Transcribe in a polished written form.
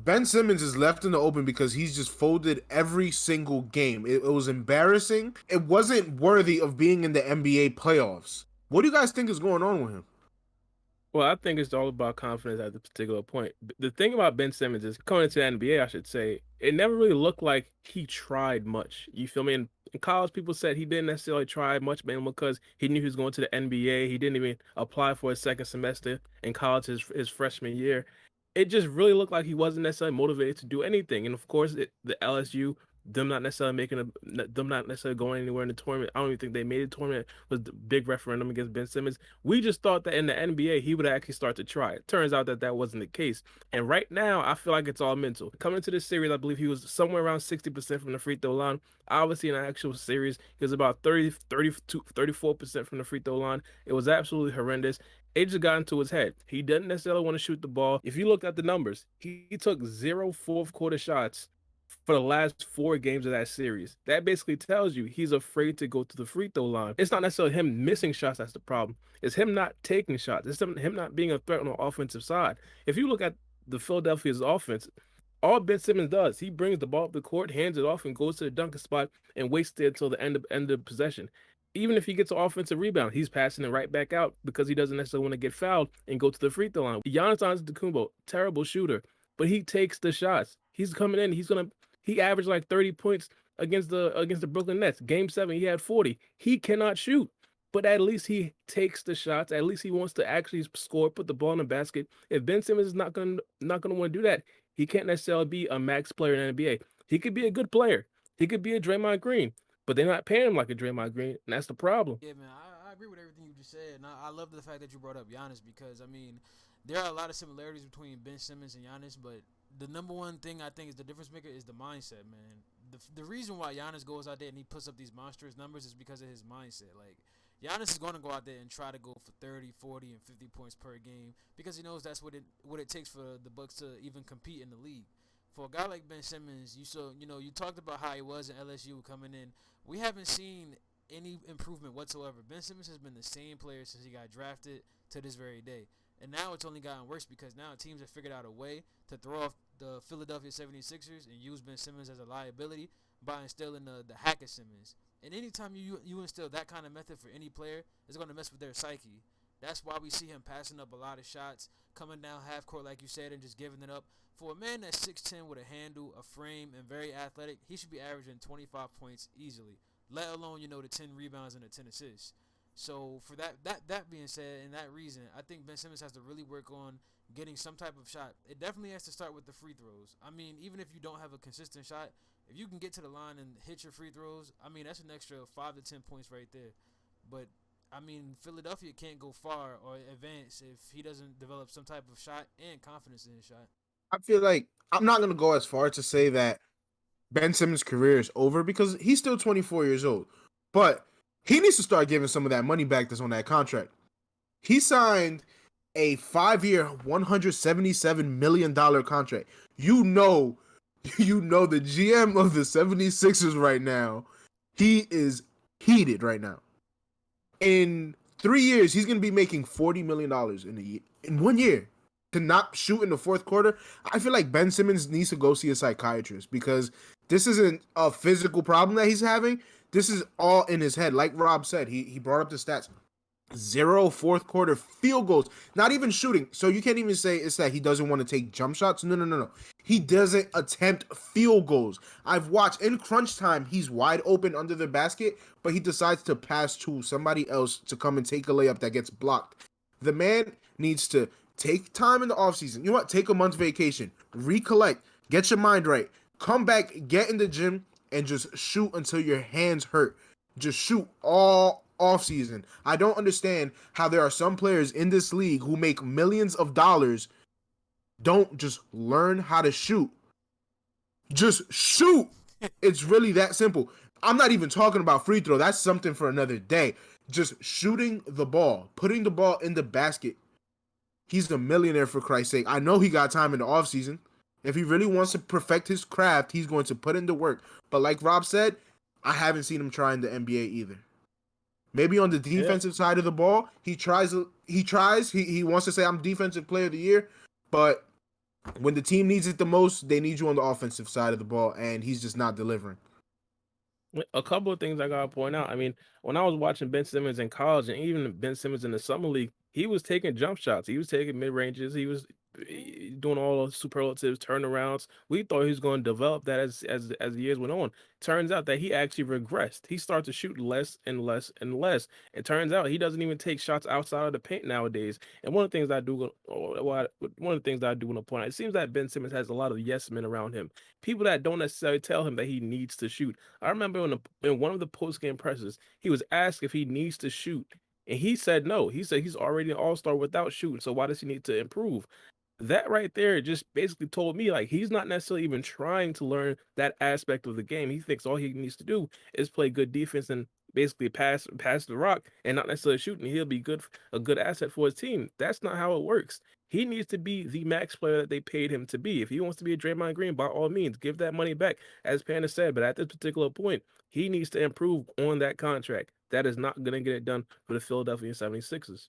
Ben Simmons is left in the open because he's just folded every single game. It was embarrassing. It wasn't worthy of being in the NBA playoffs. What do you guys think is going on with him? Well, I think it's all about confidence at the particular point. The thing about Ben Simmons is coming into the NBA, I should say, it never really looked like he tried much. You feel me? In college, people said he didn't necessarily try much, man, because he knew he was going to the NBA. He didn't even apply for his second semester in college his freshman year. It just really looked like he wasn't necessarily motivated to do anything. And of course, the LSU, them not necessarily going anywhere in the tournament. I don't even think they made the tournament. Was the big referendum against Ben Simmons. We just thought that in the NBA he would actually start to try. It turns out that that wasn't the case. And right now, I feel like it's all mental. Coming into this series, I believe he was somewhere around 60% from the free throw line. Obviously, in the actual series, he was about 34% from the free throw line. It was absolutely horrendous. It just got into his head. He doesn't necessarily want to shoot the ball. If you look at the numbers, he took zero fourth quarter shots for the last 4 games of that series. That basically tells you he's afraid to go to the free throw line. It's not necessarily him missing shots that's the problem. It's him not taking shots. It's him not being a threat on the offensive side. If you look at the Philadelphia's offense, all Ben Simmons does, he brings the ball up the court, hands it off, and goes to the dunking spot and waits there until the end of possession. Even if he gets an offensive rebound, he's passing it right back out because he doesn't necessarily want to get fouled and go to the free throw line. Giannis Antetokounmpo, terrible shooter, but he takes the shots. He's coming in. He averaged like 30 points against the Brooklyn Nets. Game 7, he had 40. He cannot shoot, but at least he takes the shots. At least he wants to actually score, put the ball in the basket. If Ben Simmons is not gonna want to do that, he can't necessarily be a max player in the NBA. He could be a good player. He could be a Draymond Green, but they're not paying him like a Draymond Green, and that's the problem. Yeah, man, I agree with everything you just said, and I love the fact that you brought up Giannis because I mean, there are a lot of similarities between Ben Simmons and Giannis, but the number one thing I think is the difference maker is the mindset, man. The reason why Giannis goes out there and he puts up these monstrous numbers is because of his mindset. Like Giannis is going to go out there and try to go for 30, 40, and 50 points per game because he knows that's what it takes for the Bucks to even compete in the league. For a guy like Ben Simmons, you talked about how he was in LSU coming in. We haven't seen any improvement whatsoever. Ben Simmons has been the same player since he got drafted to this very day. And now it's only gotten worse because now teams have figured out a way to throw off the Philadelphia 76ers and use Ben Simmons as a liability by instilling the Hackett Simmons. And anytime you instill that kind of method for any player, it's going to mess with their psyche. That's why we see him passing up a lot of shots, coming down half court like you said, and just giving it up. For a man that's 6'10 with a handle, a frame, and very athletic, he should be averaging 25 points easily, let alone, the 10 rebounds and the 10 assists. So for that being said, and that reason, I think Ben Simmons has to really work on getting some type of shot. It definitely has to start with the free throws. I mean, even if you don't have a consistent shot, if you can get to the line and hit your free throws, I mean that's an extra 5 to 10 points right there. But I mean, Philadelphia can't go far or advance if he doesn't develop some type of shot and confidence in his shot. I feel like I'm not going to go as far to say that Ben Simmons' career is over because he's still 24 years old. But he needs to start giving some of that money back that's on that contract. He signed a 5-year, $177 million contract. The GM of the 76ers right now, he is heated right now. In 3 years, he's going to be making $40 million in 1 year. To not shoot in the fourth quarter, I feel like Ben Simmons needs to go see a psychiatrist because this isn't a physical problem that he's having. This is all in his head. Like Rob said, he brought up the stats. 0 fourth quarter field goals, not even shooting. So you can't even say it's that he doesn't want to take jump shots. No. He doesn't attempt field goals. I've watched in crunch time, he's wide open under the basket, but he decides to pass to somebody else to come and take a layup that gets blocked. The man needs to take time in the offseason. You know what? Take a month's vacation. Recollect. Get your mind right. Come back, get in the gym, and just shoot until your hands hurt. Just shoot all offseason. I don't understand how there are some players in this league who make millions of dollars don't just learn how to shoot. Just shoot. It's really that simple. I'm not even talking about free throw. That's something for another day. Just shooting the ball, putting the ball in the basket. He's a millionaire, for Christ's sake. I know he got time in the offseason. If he really wants to perfect his craft, he's going to put in the work. But like Rob said, I haven't seen him try in the NBA either. Maybe on the Yeah. defensive side of the ball, he tries. He wants to say, I'm defensive player of the year. But When the team needs it the most, they need you on the offensive side of the ball, and he's just not delivering. A couple of things I gotta point out. I mean, when I was watching Ben Simmons in college and even Ben Simmons in the summer league, he was taking jump shots. He was taking mid ranges. He was doing all the superlatives, turnarounds. We thought he was going to develop that as the years went on. Turns out that he actually regressed. He started to shoot less and less and less. It turns out he doesn't even take shots outside of the paint nowadays. And one of the things that I do, one of the things that I do want to point out, it seems that Ben Simmons has a lot of yes men around him, people that don't necessarily tell him that he needs to shoot. I remember in one of the post game presses, he was asked if he needs to shoot, and he said no. He said he's already an all-star without shooting, so why does he need to improve? That right there just basically told me like he's not necessarily even trying to learn that aspect of the game. He thinks all he needs to do is play good defense and basically pass the rock and not necessarily shooting. He'll be a good asset for his team. That's not how it works. He needs to be the max player that they paid him to be. If he wants to be a Draymond Green, by all means, give that money back, as Panda said. But at this particular point, he needs to improve on that contract. That is not going to get it done for the Philadelphia 76ers.